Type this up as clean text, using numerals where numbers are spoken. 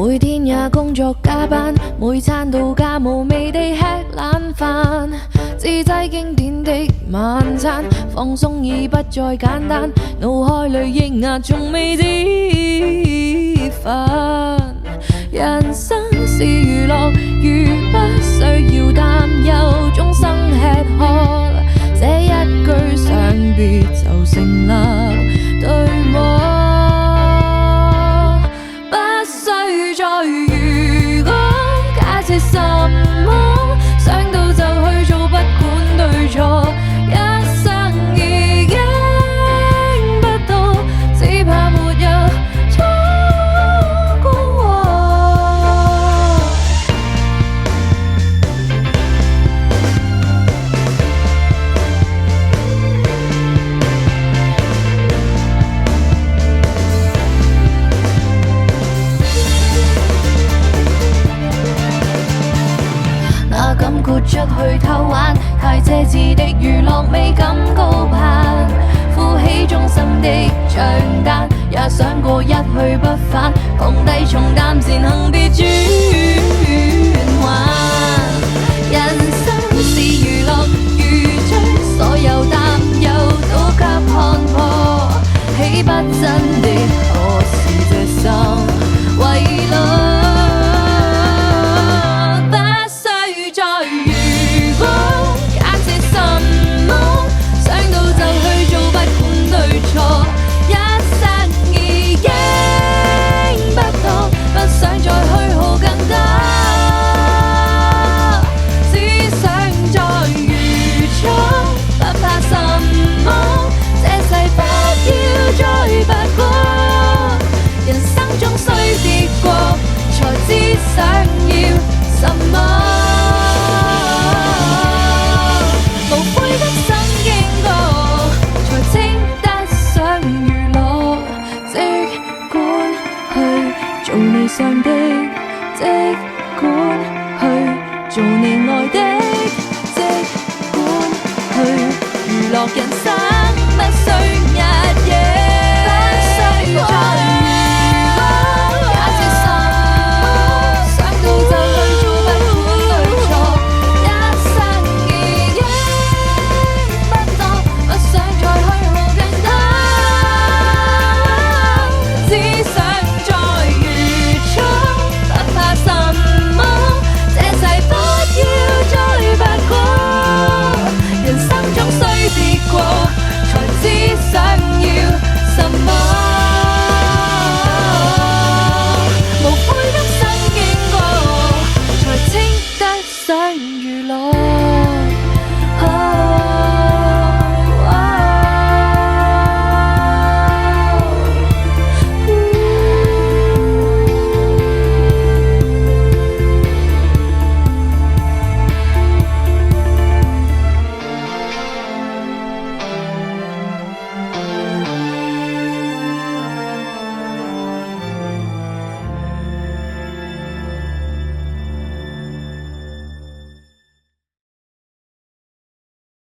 每天也工作加班，每餐到家無味地吃冷飯，自製經典的晚餐，放鬆已不再簡單，腦海裡抑壓從未止煩。人生是娛樂，如不需要擔憂終生吃喝，這一句上別就成立，對嗎？什麼想到就去做，不管對錯，一生已經不多，只怕沒有錯過我。敢豁出去偷玩，太奢侈的娛樂未敢高攀，負起終生的帳單，也想過一去不返，放低重擔前行別轉彎。人生是娛樂，如將所有擔憂都給看破，豈不真的可是這生為樂？想要什麼？無悔的生經過，才稱得上娛樂。即管去做你想的，即管去做你愛的，即管去娛樂人生。